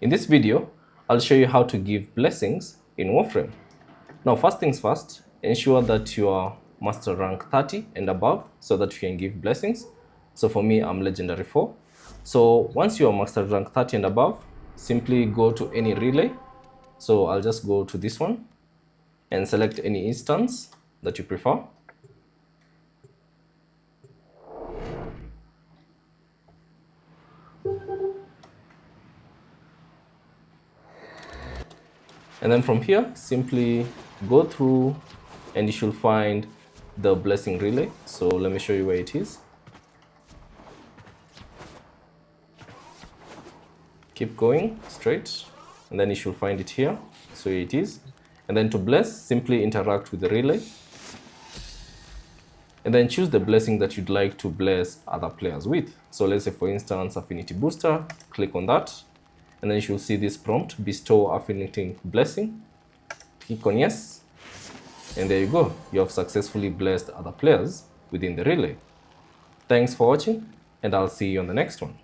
In this video, I'll show you how to give blessings in Warframe. Now, first things first, ensure that you are master rank 30 and above so that you can give blessings. So for me, I'm legendary 4. So once you are master rank 30 and above, simply go to any relay. So I'll just go to this one and select any instance that you prefer. And then from here, simply go through and you should find the blessing relay. So let me show you where it is. Keep going straight and then you should find it here. So here it is. And then to bless, simply interact with the relay. And then choose the blessing that you'd like to bless other players with. So let's say, for instance, Affinity Booster. Click on that. And then you should see this prompt, bestow affinity blessing. Click on yes. And there you go. You have successfully blessed other players within the relay. Thanks for watching, and I'll see you on the next one.